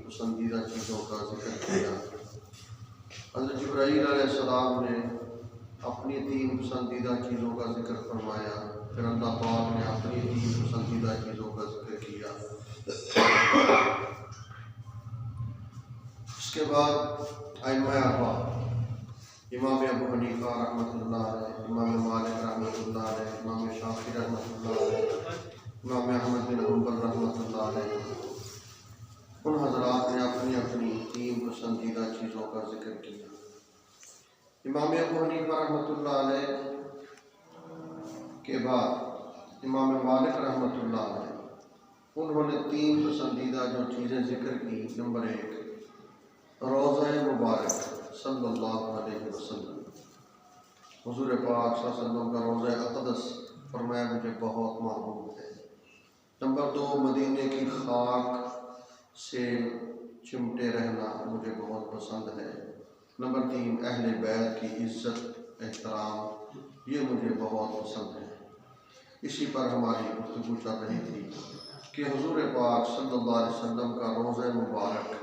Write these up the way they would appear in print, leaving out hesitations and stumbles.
پسندیدہ چیزوں کا ذکر کیا۔ حضرت جبرائیل علیہ السلام نے اپنی 3 پسندیدہ چیزوں کا ذکر فرمایا، پھر اللہ پاک نے اپنی 3 پسندیدہ چیزوں کا ذکر کیا۔ اس کے بعد ائمہ اربعہ امام ابو حنیفہ رحمۃ اللہ علیہ، امام مالک رحمۃ اللہ علیہ، امام شافعی رحمۃ اللہ علیہ، امام احمد بن حنبل رحمۃ اللہ علیہ، ان حضرات نے اپنی اپنی 3 پسندیدہ چیزوں کا ذکر کیا۔ امام ابو حنیفہ رحمۃ اللہ علیہ کے بعد امام مالک رحمۃ اللہ علیہ، انہوں نے 3 پسندیدہ جو چیزیں ذکر کی، نمبر 1 روضہ مبارک صلی اللہ علیہ وسلم، حضور پاک صلی اللہ علیہ وسلم کا روضہ اقدس فرمایا مجھے بہت محبوب ہے۔ نمبر 2 مدینے کی خاک سے چمٹے رہنا مجھے بہت پسند ہے۔ نمبر 3 اہل بیت کی عزت احترام، یہ مجھے بہت پسند ہے۔ اسی پر ہماری گفتگو چل رہی تھی کہ حضور پاک صلی اللہ علیہ وسلم کا روضہ مبارک،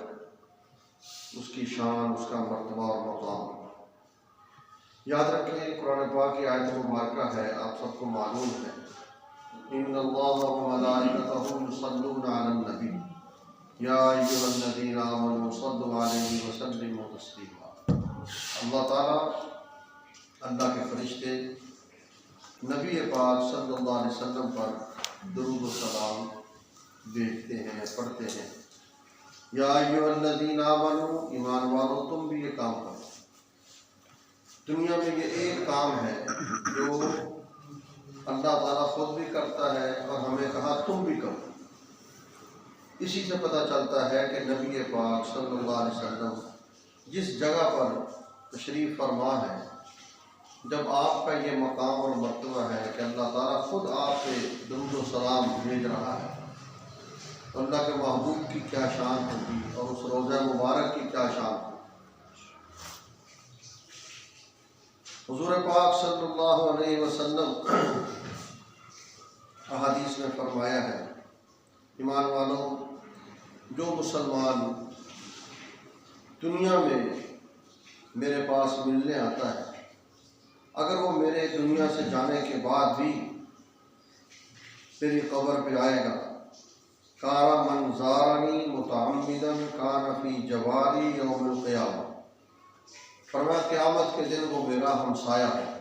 اس کی شان، اس کا مرتبہ اور مقام یاد رکھیں۔ قرآن پاک کی آیت مبارکہ ہے، آپ سب کو معلوم ہے، ان اللہ وملائکتہ یصلون علی النبی یا ایھا الذین آمنوا صلوا علیہ وسلموا تسلیما۔ اللہ تعالیٰ، اللہ کے فرشتے نبی پاک صلی اللہ علیہ وسلم پر درود و سلام بھیجتے ہیں، پڑھتے ہیں۔ یا ایھا الذین آمنوا، ایمان والو تم بھی یہ کام کرو۔ دنیا میں یہ ایک کام ہے جو اللہ تعالیٰ خود بھی کرتا ہے اور ہمیں کہا تم بھی کرو۔ اسی سے پتہ چلتا ہے کہ نبی پاک صلی اللہ علیہ وسلم جس جگہ پر تشریف فرما ہے، جب آپ کا یہ مقام اور مرتبہ ہے کہ اللہ تعالیٰ خود آپ سے درود و سلام بھیج رہا ہے، اللہ کے محبوب کی کیا شان ہوگی اور اس روضہ مبارک کی کیا شان ہوگی۔ حضور پاک صلی اللہ علیہ وسلم احادیث میں فرمایا ہے، ایمان والوں، جو مسلمان دنیا میں میرے پاس ملنے آتا ہے، اگر وہ میرے دنیا سے جانے کے بعد بھی میری قبر پہ آئے گا، کان من زارنی متعمدا کان فی جواری یوم القیامہ، فرمایا قیامت کے دن وہ میرا ہمسایہ ہے۔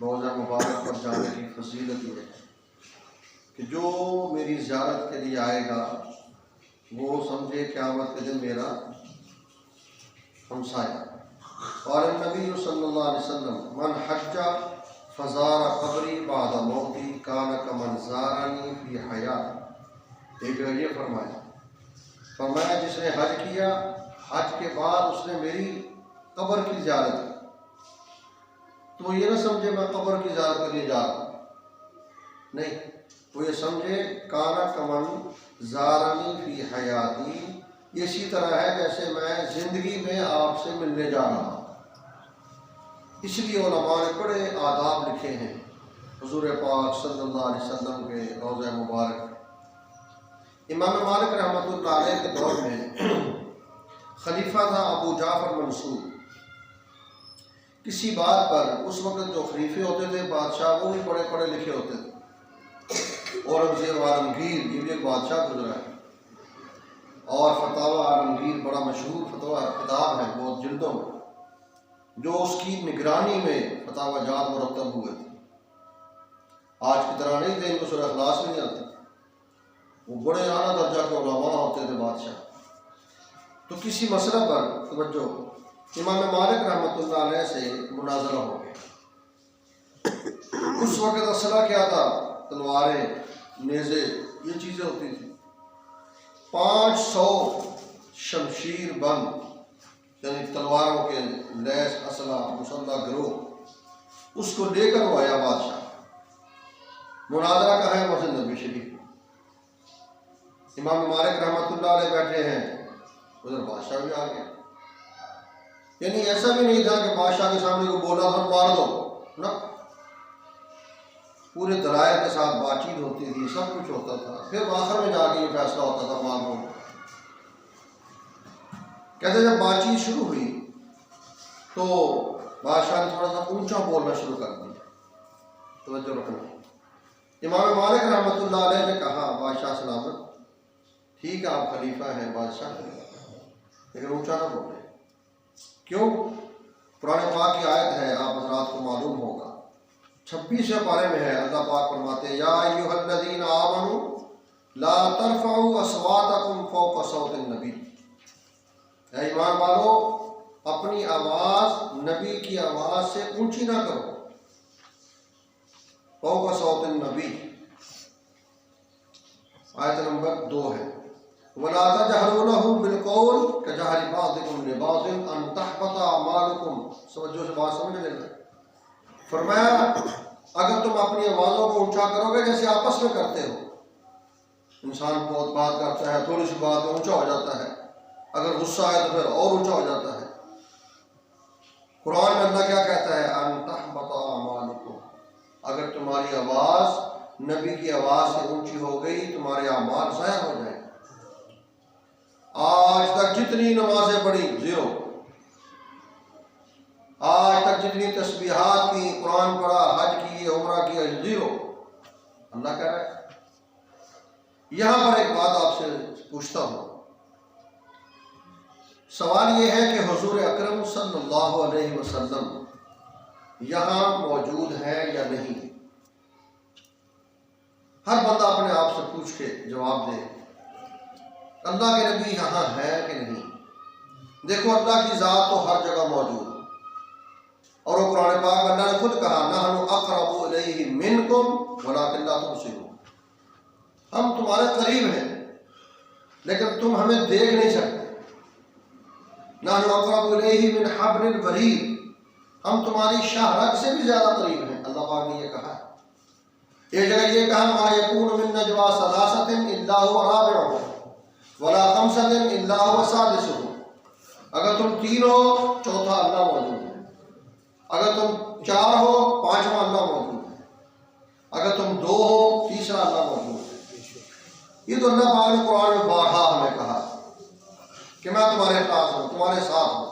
روضہ مبارک پر جانے کی فضیلت یہ ہے کہ جو میری زیارت کے لیے آئے گا وہ سمجھے قیامت کے دن میرا ہمسایہ۔ اور نبی صلی اللہ علیہ وسلم من حج فزار قبری بعد موتی کان کمن زارنی فی حیاتی، ایک جگہ یہ فرمایا جس نے حج کیا، حج کے بعد اس نے میری قبر کی زیارت کی، تو یہ نہ سمجھے میں قبر کی زیارت کرنے جا رہا ہوں، نہیں، وہ یہ سمجھے کانا کمن زارنی فی حیاتی، اسی طرح ہے جیسے میں زندگی میں آپ سے ملنے جا رہا ہوں۔ اس لیے علماء نے بڑے آداب لکھے ہیں حضور پاک صلی اللہ علیہ وسلم کے روضہ مبارک۔ امام مالک رحمۃ اللہ علیہ کے دور میں خلیفہ تھا ابو جعفر منصور۔ کسی بات پر اس وقت جو خلیفے ہوتے تھے بادشاہ، وہ بھی بڑے پڑھے لکھے ہوتے تھے۔ اورنگزیب عالمگیر، یہ بھی ایک بادشاہ گزرا ہے، اور فتاوی عالمگیر بڑا مشہور فتویٰ کتاب ہے، بہت جلدوں میں، جو اس کی نگرانی میں فتاوی جات مرتب ہوئے تھے۔ آج کی طرح نہیں تھے، ان کو سورہ اخلاص میں نہیں آتی، وہ بڑے اعلیٰ درجہ کے علماء ہوتے تھے بادشاہ۔ تو کسی مسئلہ پر توجہ، امام مالک رحمۃ اللہ علیہ سے مناظرہ ہو گیا۔ اس وقت اسلحہ کیا تھا؟ تلواریں، نیزے، یہ چیزیں ہوتی تھیں۔ 500 شمشیر بند، یعنی تلواروں کے لیس اسلحہ، مسلح گروہ، اس کو لے کر وہ آیا بادشاہ۔ مناظرہ کا ہے مسجد نبی شریف۔ امام مالک رحمۃ اللہ علیہ بیٹھے ہیں، ادھر بادشاہ بھی آ گیا۔ یعنی ایسا بھی نہیں تھا کہ بادشاہ کے سامنے کو بولا تھا مار دو، نہ، پورے دلائل کے ساتھ بات چیت ہوتی تھی، سب کچھ ہوتا تھا، پھر آخر میں جا کے یہ فیصلہ ہوتا تھا مار دو۔ کہتے جب بات چیت شروع ہوئی تو بادشاہ نے تھوڑا سا اونچا بولنا شروع کر دیا. توجہ رکھنا. امام مالک رحمۃ اللہ علیہ نے کہا بادشاہ سلامت ٹھیک ہے آپ خلیفہ ہیں بادشاہ لیکن اونچا نہ بولے. کیوں؟ قرآن پاک کی آیت ہے آپ حضرات کو معلوم ہوگا 26ویں پارے میں ہے. اللہ پاک فرماتے ہیں یا ایھا الذین آمنوا لا ترفعوا اصواتکم فوق صوت النبی. اے ایمان والو اپنی آواز نبی کی آواز سے اونچی نہ کرو. فوق صوت النبی آیت نمبر 2 ہے. ولا تجهروا له بالقول كجهر بعضكم لبعض ان تحبط اعمالكم. سمجھو سے بات سمجھ لینا. فرمایا اگر تم اپنی آوازوں کو اونچا کرو گے جیسے آپس میں کرتے ہو. انسان بہت بات کرتا ہے تھوڑی سی بات میں اونچا ہو جاتا ہے. اگر غصہ آئے تو پھر اور اونچا ہو جاتا ہے. قرآن میں اللہ کیا کہتا ہے ان تحبط اعمالکم. اگر تمہاری آواز نبی کی آواز سے اونچی ہو گئی تمہارے اعمال ضائع ہو جائیں. آج تک جتنی نمازیں پڑھی زیرو. آج تک جتنی تسبیحات کی قرآن پڑھا حج کی عمرہ کی زیرو. اللہ کہہ رہا ہے. یہاں پر ایک بات آپ سے پوچھتا ہوں. سوال یہ ہے کہ حضور اکرم صلی اللہ علیہ وسلم یہاں موجود ہے یا نہیں؟ ہر بندہ اپنے آپ سے پوچھ کے جواب دے اللہ کے نبی یہاں ہے کہ نہیں. دیکھو اللہ کی ذات تو ہر جگہ موجود ہے اور وہ قرآن پاک میں اللہ نے خود کہا نحن اقرب الیہ منکم ولکن لا تبصرون. ہم تمہارے قریب ہیں لیکن تم ہمیں دیکھ نہیں سکتے. نحن اقرب الیہ من حبل الورید. ہم تمہاری شاہ رگ سے بھی زیادہ قریب ہیں. اللہ پاک نے یہ کہا ہے. ایک جگہ یہ کہا ما یکون من نجوا ثلاثۃ الا هو رابعهم ولا خمسۃ الا هو سادسهم. اگر تم 3 ہو چوتھا اللہ موجود ہے. اگر تم 4 ہو پانچواں اللہ موجود ہے. اگر تم 2 ہو تیسرا اللہ موجود ہے. یہ تو اللہ پاک نے قرآن میں بارہا ہمیں کہا کہ میں تمہارے پاس ہوں تمہارے ساتھ ہوں.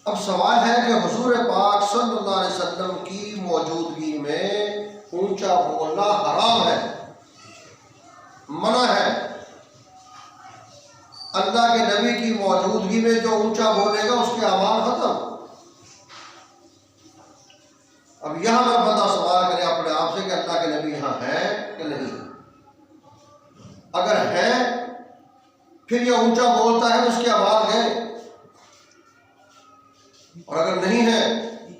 اب سوال ہے کہ حضور پاک صلی اللہ علیہ وسلم کی موجودگی میں اونچا بولنا حرام ہے منع ہے. اللہ کے نبی کی موجودگی میں جو اونچا بولے گا اس کے اعمال ختم. اب یہاں پر بندہ سوال کرے اپنے آپ سے کہ اللہ کے نبی یہاں ہے کہ نہیں. اگر ہے پھر یہ اونچا بولتا ہے اس کے اعمال گئے اور اگر نہیں ہے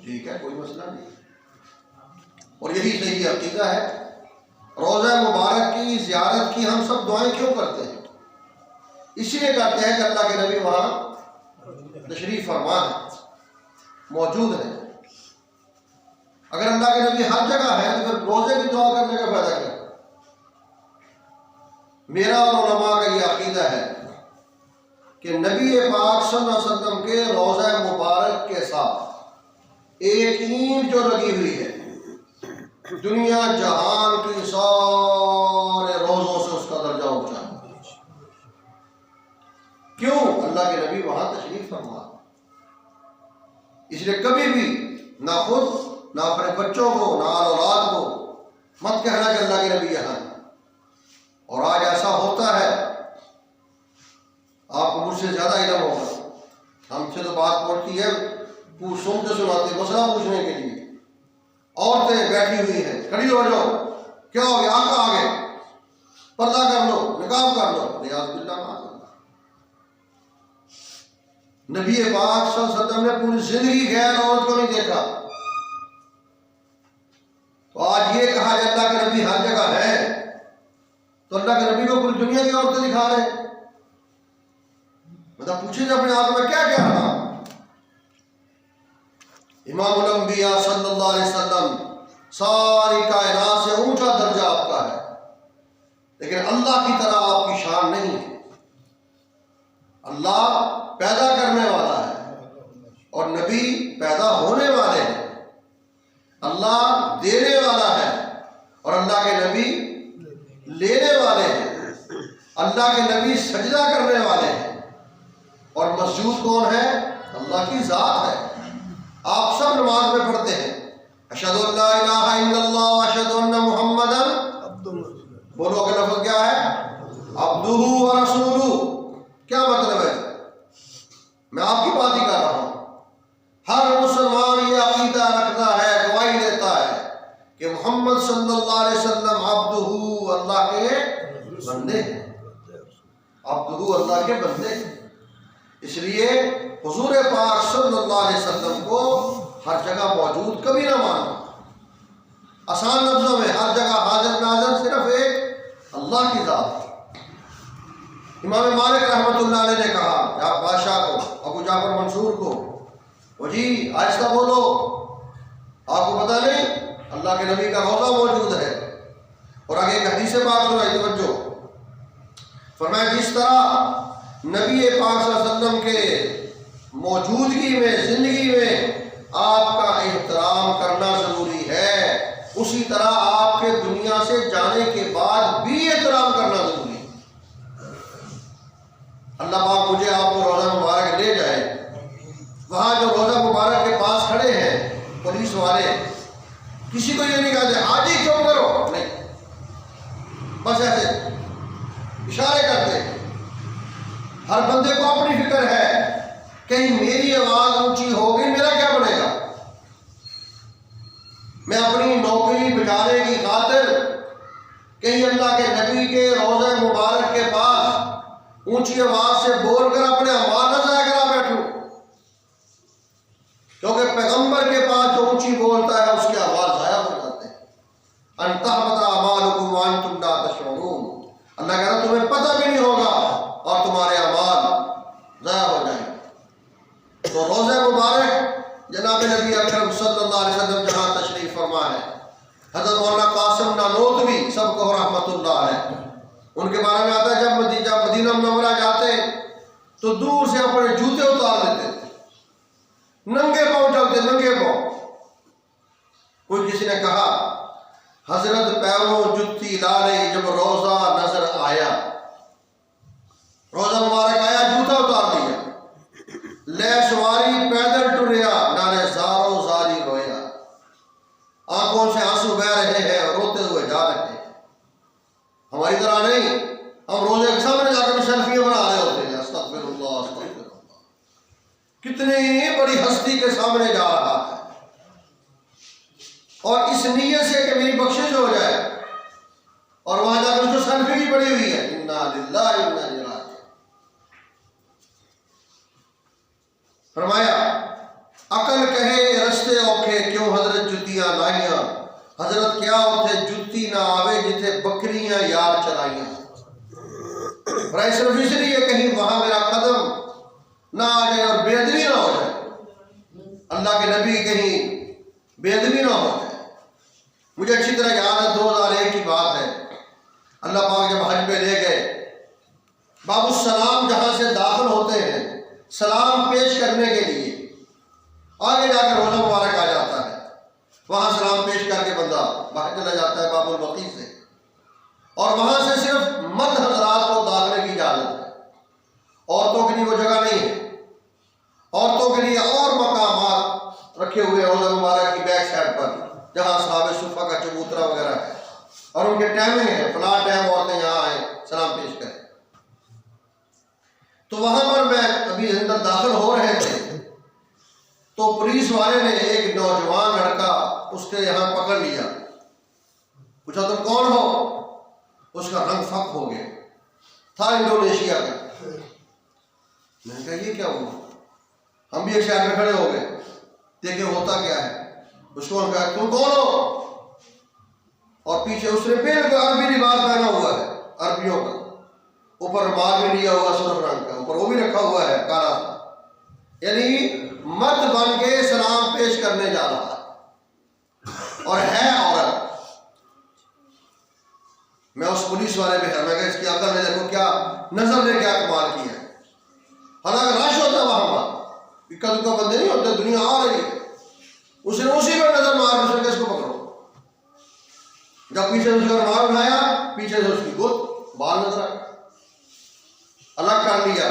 ٹھیک ہے کوئی مسئلہ نہیں. اور یہی صحیح عقیدہ ہے. روضہ مبارک کی زیارت کی ہم سب دعائیں کیوں کرتے ہیں؟ اسی لیے کرتے ہیں کہ اللہ کے نبی وہاں تشریف فرما ہے موجود ہے. اگر اللہ کے نبی ہر جگہ ہے تو پھر روزے کی دعا کرنے کا فائدہ کیا؟ میرا اور علماء کا یہ عقیدہ ہے کہ نبی پاک صلی اللہ علیہ وسلم کے روضہ مبارک کے ساتھ ایک اینٹ جو لگی ہوئی ہے دنیا جہان کی سارے روزوں سے اس کا درجہ اونچا ہے. کیوں؟ اللہ کے نبی وہاں تشریف فرما. اس لیے کبھی بھی نہ خود نہ اپنے بچوں کو نہ اولاد کو مت کہنا کہ اللہ کے نبی یہاں ہے. اور آج ایسا ہوتا ہے آپ کو مجھ سے زیادہ علم ہوگا. ہم سے تو بات پڑتی ہے سنتے سناتے مسئلہ پوچھنے کے لیے. عورتیں بیٹھی ہوئی ہیں کھڑی ہو جاؤ کیا ہو گیا آقا آگے پردہ کر لو نقاب کر لو. نیاز باللہ معاذ اللہ. نبی پاک صلی اللہ علیہ وسلم نے پوری زندگی غیر عورت کو نہیں دیکھا. تو آج یہ کہا کہ اللہ کے نبی ہر جگہ ہے تو اللہ کے نبی کو پوری دنیا کی عورتیں دکھا رہے. مطلب پوچھیں اپنے آپ میں کیا کیا رہا. امام الانبیاء صلی اللہ علیہ وسلم ساری کائنات سے اونچا درجہ آپ کا ہے لیکن اللہ کی طرح آپ کی شان نہیں ہے. اللہ پیدا کرنے والا ہے اور نبی پیدا ہونے والے ہیں. اللہ دینے والا ہے اور اللہ کے نبی لینے والے ہیں. اللہ کے نبی سجدہ کرنے والے ہیں، اور مسجود کون ہے؟ اللہ کی ذات ہے۔ آپ سب نماز میں پڑھتے ہیں اشہد ان لا الہ الا اللہ واشہد ان محمدا بولو کہ لفظ کیا ہے؟ عبدہ و رسولہ۔ کیا مطلب ہے؟ میں آپ کی بات ہی کر رہا ہوں۔ ہر مسلمان یہ عقیدہ رکھتا ہے، گواہی دیتا ہے کہ محمد صلی اللہ علیہ وسلم عبدہ، اللہ کے بندے ہیں، عبدہ اللہ کے بندے ہیں۔ اس لیے حضور پاک صلی اللہ علیہ وسلم کو ہر جگہ موجود کبھی نہ ماننا۔ آسان لفظوں میں ہر جگہ حاضر ناظر صرف ایک اللہ کی ذات۔ امام مالک رحمۃ اللہ علیہ نے کہا آپ بادشاہ کو، ابو جعفر منصور کو، وہ جی آہستہ بولو، آپ کو پتہ نہیں اللہ کے نبی کا روضہ موجود ہے۔ اور آگے ایک حدیث پاک سنائی، توجہ فرمایا جس طرح نبی پاک صلی اللہ علیہ وسلم کے موجودگی میں، زندگی میں آپ کا احترام کرنا ضروری ہے، اسی طرح آپ کے دنیا سے جانے کے بعد بھی احترام کرنا ضروری ہے۔ اللہ پاک مجھے آپ کو روضہ مبارک لے جائے، وہاں جو روضہ مبارک کے پاس کھڑے ہیں پولیس والے، کسی کو یہ نہیں کہتے حاجی چپ کرو، نہیں، بس ایسے اشارے کرتے ہیں۔ ہر بندے کو اپنی فکر ہے، کہیں میری آواز اونچی ہو گئی میرا کیا بنے گا؟ میں اپنی نوکری بچانے کی خاطر کہیں اللہ کے نبی کے روضہ مبارک کے پاس اونچی آواز سے بول کر اپنے اعمال نہ ضائع کرا بیٹھوں، کیونکہ پیغمبر کے پاس جو اونچی بولتا ہے اس کے اعمال ضائع ہو جاتے ہیں۔ ان تحبط اعمالکم وانتم لا تشعرون، اللہ کہہ رہا تمہیں پتہ بھی نہیں ہوگا اور تمہارے اعمال ضائع ہو جائیں گے۔ تو روضہ مبارک جناب نبی اکرم صلی اللہ علیہ وسلم جہاں تشریف فرما ہے، حضرت مولانا قاسم نانوتوی سب کو رحمت اللہ علیہ، ان کے بارے میں آتا ہے جب مدینہ منورہ جاتے تو دور سے اپنے جوتے اتار لیتے تھے، ننگے پاؤں چلتے، ننگے پاؤں۔ کوئی کسی نے کہا حضرت پیروں جتی لالے جب روزہ نظر آیا، روزہ مبارک آیا جوتا اتار لیا، لے سواری پیدل ٹریا، نانے زارو زاری رویا، آنکھوں سے آنسو بہ رہے ہیں، روتے ہوئے جا رہے ہیں۔ ہماری طرح نہیں، ہم روزے کے سامنے جا کر سیلفیاں بنا رہے ہوتے ہیں، استغفر اللہ استغفر اللہ، کتنی بڑی ہستی کے سامنے جا رہا ہے، اور اس نیت سے کہ میری بخشش ہو جائے، اور وہاں جا کر جو سیلفی بھی پڑی ہوئی ہے، انا للہ و انا الیہ راجعون۔ فرمایا عقل کہے رستے اوکھے کیوں حضرت جتیاں لائیاں، حضرت کیا اتھے جتی نہ آوے جتھے بکریاں یار چلائیاں۔ برائے صرف اس لیے کہیں وہاں میرا قدم نہ آ جائے اور بے ادبی نہ ہو جائے، اللہ کے نبی کہیں بے ادبی نہ ہو جائے۔ مجھے اچھی طرح یاد ہے 2001 کی بات ہے، اللہ پاک جب حج پہ لے گئے، باب السلام جہاں سے داخل ہوتے ہیں سلام پیش کرنے کے لیے، آگے جا کر روزہ مبارک آ جاتا ہے، وہاں سلام پیش کر کے بندہ باہر چلا جاتا ہے باب البقیع سے، اور وہاں سے صرف مرد حضرات کو داخلے کی اجازت ہے، عورتوں کے لیے وہ جگہ نہیں ہے۔ عورتوں کے لیے اور مقامات رکھے ہوئے روزہ مبارک کی بیک سائڈ پر، جہاں اصحاب صفہ کا چبوترا وغیرہ ہے، اور ان کے ٹائمنگ ہے، فلاں ٹائم عورتیں یہاں آئیں سلام پیش کریں۔ تو وہاں پر میں ابھی اندر داخل ہو رہے تھے تو پولیس والے نے ایک نوجوان لڑکا اس کے یہاں پکڑ لیا، پوچھا تم کون ہو؟ اس کا رنگ فق ہو گیا، تھا انڈونیشیا کا۔ میں نے کہا یہ کیا ہوا؟ ہم بھی ایک شہر میں کھڑے ہو گئے، دیکھیں ہوتا کیا ہے۔ اس کو کہا تم کون ہو؟ اور پیچھے اس نے بالکل عربی لباس پہنا ہوا ہے، عربیوں کا، اوپر رومال بھی لیا ہوا سرخ رنگ کا، اوپر وہ بھی رکھا ہوا ہے کالا سا، یعنی مرد بن کے سلام پیش کرنے جا رہا ہے اور ہے عورت۔ میں اس پولیس والے پہ میں کہا اس کی عقل میں دیکھو کیا نظر نے کیا کمال کیا ہے۔ حالانکہ رش ہوتا ہے وہاں پر، اکا دکا بندے نہیں ہوتے، دنیا آ رہی ہے، اس نے اسی پر نظر مار کے اس کو پکڑو۔ جب پیچھے سے اس کا رومال اٹھایا، پیچھے سے اس کی گود بال نظر آئے، الگ کر لیا.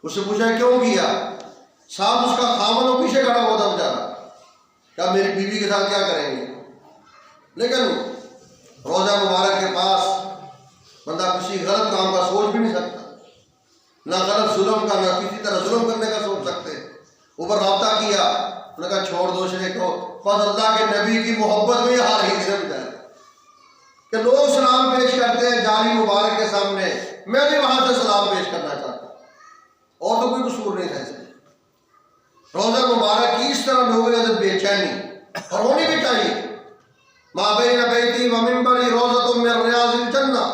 اس سے پوچھا کیوں کیا؟ ساتھ اس کا خاوند وہ پیچھے کھڑا ہوا تھا بیچارہ، کیا میری بیوی کے ساتھ کیا کریں گے. لیکن روزہ مبارک کے پاس بندہ کسی غلط کام کا سوچ بھی نہیں سکتا، نہ غلط ظلم کا، نہ کسی طرح ظلم کرنے کا سوچ سکتے. اوپر رابطہ کیا، انہوں نے کہا چھوڑ دو اسے کو. بس اللہ کے نبی کی محبت میں یہ حال ہی دن بجائے کہ لوگ سلام پیش کرتے ہیں جاری مبارک کے سامنے، میں بھی وہاں سے سلام پیش کرنا چاہتا ہوں، اور تو کوئی قصور نہیں تھا اس میں. روزہ مبارک کی اس طرح لوگوں کے اندر بے چینی اور ہونی بھی چاہیے. ما بین بیتی و منبری روزۃ من ریاض الجنہ،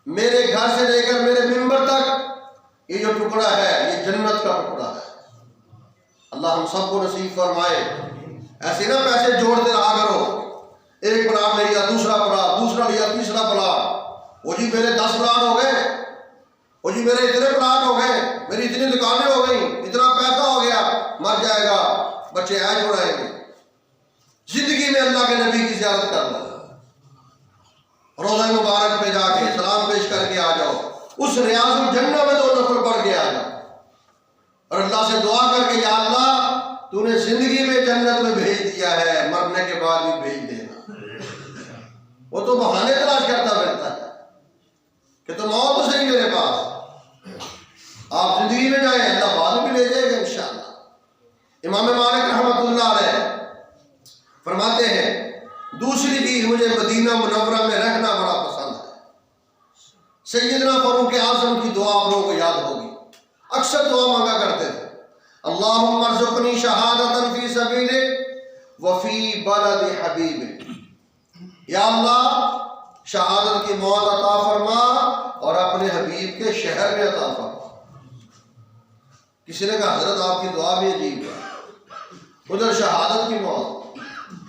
میرے گھر سے لے کر میرے منبر تک یہ جو ٹکڑا ہے یہ جنت کا ٹکڑا ہے. اللہ ہم سب کو نصیب فرمائے. ایسے نہ پیسے جوڑتے رہا کرو، ایک پلاٹ لے لیا، دوسرا پلاٹ، دوسرا لیا، تیسرا پلاٹ. وہ جی میرے 10 پلاٹ ہو گئے، وہ جی میرے اتنے پلاٹ ہو گئے، میری اتنی دکانیں ہو گئیں، اتنا پیسہ ہو گیا، مر جائے گا، بچے عیش اڑائیں گے. زندگی میں اللہ کے نبی کی زیارت کر لو، روزہ مبارک پہ جا کے سلام پیش کر کے آ جاؤ، اس ریاض الجنہ میں 2 نفل پڑھ کے آ جاؤ، اور اللہ سے دعا کر کے یا اللہ تو نے زندگی میں جنت میں بھیج دیا ہے، مرنے کے بعد بھی بھیج دینا. وہ تو بہانے تلاش کرتا پھرتا ہے کہ تم آؤ تو صحیح میرے پاس، آپ زندگی میں جائیں، اللہ بعد میں بھی لے جائے گا انشاءاللہ. امام مالک رحمۃ اللہ علیہ فرماتے ہیں دوسری چیز مجھے مدینہ منورہ میں رہنا بڑا پسند ہے. سیدنا فاروق اعظم کی دعا آپ لوگوں کو یاد ہوگی، اکثر دعا مانگا کرتے تھے، اللہم ارزقنی شہادۃ فی سبیلک وفی بلد حبیبک. یا اللہ شہادت کی موت عطا فرما اور اپنے حبیب کے شہر میں عطا فرما. کسی نے کہا حضرت آپ کی دعا بھی عجیب ہے، ادھر شہادت کی موت،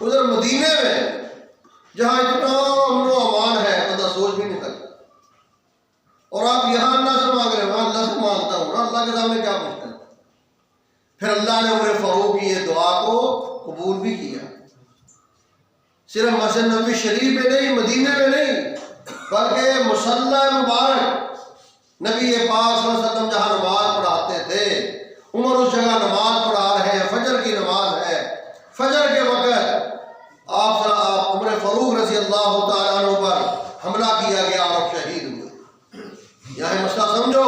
ادھر مدینے میں جہاں اتنا امن و امان ہے بندہ سوچ بھی نہیں سکتا، اور آپ یہاں اللہ سے مانگ رہے ہیں. میں اللہ سے مانگتا ہوں نا، اللہ کے سامنے کیا پوچھتا ہے. پھر اللہ نے عمر فاروق کی یہ دعا کو قبول بھی کیا. صرف مسجد نبوی شریف میں نہیں، مدینے میں نہیں، بلکہ مصلی مبارک نبی پاک صلی اللہ علیہ وسلم جہاں نماز پڑھاتے تھے، عمر اس جگہ نماز پڑھا رہے ہیں، فجر کی نماز ہے. فجر کے وقت آپ عمر فاروق رضی اللہ تعالیٰ عنہ پر حملہ کیا گیا اور شہید ہوئے. یہاں مسئلہ سمجھو،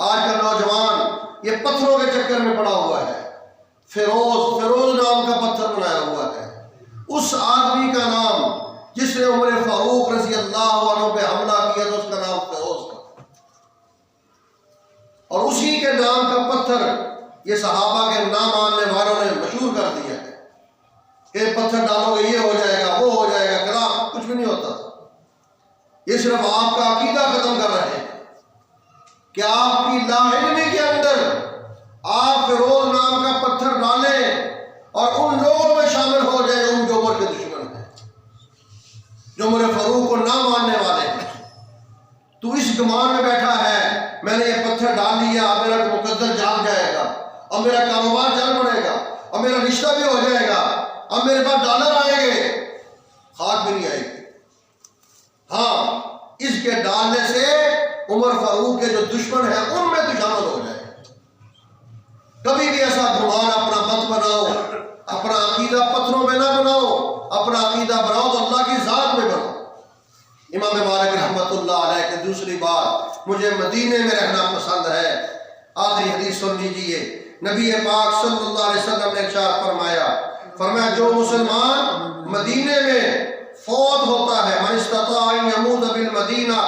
آج کا نوجوان یہ پتھروں کے چکر میں پڑا ہوا ہے. فیروز نام کا پتھر بنایا ہوا ہے، اس آدمی کا نام جس نے عمر فاروق رضی اللہ عنہ پہ حملہ کیا تو اس کا نام فیروز تھا، اور اسی کے نام کا پتھر یہ صحابہ کے نام ماننے والوں نے مشہور کر دیا ہے کہ پتھر ڈالو گے یہ ہو جائے گا، وہ ہو جائے گا. کلام کچھ بھی نہیں ہوتا. یہ صرف آپ کا عقیدہ ختم کر رہے ہیں کہ آپ کی لا علمی کے اندر آپ فیروز نام کا پتھر ڈالیں اور ان لوگوں میں شامل ہو جائیں ان جو عمر کے دشمن ہیں، جو عمر فاروق کو نہ ماننے والے ہیں. تو اس گمان میں بیٹھا ہے میں نے یہ پتھر ڈال لیا، اب میرا مقدر جاگ جائے گا، اب میرا کاروبار چل پڑے گا، اب میرا رشتہ بھی ہو جائے گا، اب میرے پاس ڈالر آئیں گے. خاک بھی نہیں آئے گی. ہاں اس کے ڈالنے سے عمر فاروق کے جو دشمن ہیں ان میں تو شامل ہو جائے. کبھی بھی ایسا گمان اپنا مت بناؤ، اپنا عقیدہ پتھروں میں نہ بناؤ، اپنا عقیدہ بناؤ تو اللہ کی ذات میں بناؤ. امام مالک رحمۃ اللہ علیہ کی دوسری بات، مجھے مدینے میں رہنا پسند ہے. آخری حدیث سن لیجیے. نبی پاک صلی اللہ علیہ وسلم نے ارشاد فرمایا جو مسلمان مدینے میں فوت ہوتا ہے، من استطاع ان يموت بالمدینہ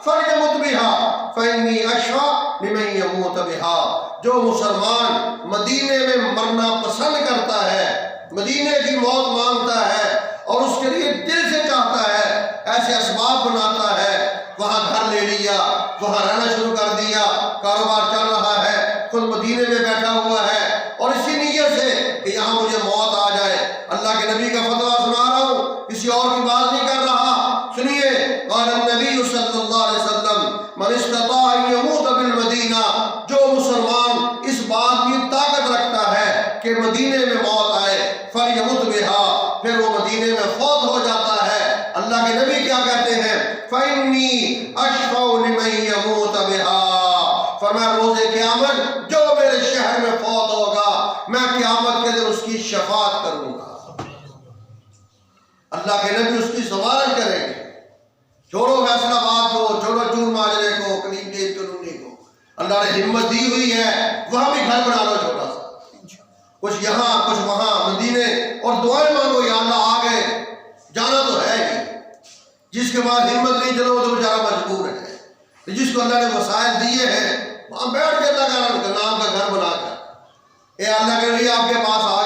فلیمت بها فانی اشفع لمن يموت بها. جو مسلمان مدینے میں مرنا پسند کرتا ہے، مدینے کی موت مانگتا ہے اور اس کے لیے دل سے چاہتا ہے، ایسے اسباب بناتا ہے، وہاں گھر لے لیا، وہاں رہنا شروع کر دیا، کاروبار چل رہا ہے، خود مدینے میں بیٹھا ہوا ہے اور اسی نیت سے کہ یہاں مجھے موت آ جائے. اللہ کے نبی کا فتویٰ سنا رہا ہوں، کسی اور کی بات نہیں کر رہا. سنیے، قال النبی صلی اللہ علیہ وسلم من استطاع ان يموت بالمدینہ. جو مسلمان اس بات کی طاقت رکھتا ہے کہ مدینے میں موت آئے، فلیمت بها، پھر وہ مدینے میں فوت ہو جاتا ہے. اللہ کے نبی کیا کہتے ہیں؟ فإنی اشفع لمن يموت اللہ کے نبی اس کی سوال کریں گے. چھوڑو فیصلہ آباد کو، چھوڑو چور ماجرے کو، کلیم گیٹ کالونی کو. اللہ نے ہمت دی ہوئی ہے، وہاں بھی گھر بنا لو چھوٹا سا، کچھ یہاں کچھ وہاں، مدینے، اور دعائیں مانگو یا اللہ آگے جانا تو ہے ہی. جس کے بعد ہمت نہیں چلو وہ تو بیچارہ مجبور ہے. جس کو اللہ نے وسائل دیے ہیں وہاں بیٹھ کے اللہ کا نام کا گھر بنا کر، اے اللہ کے نبی آپ کے پاس آ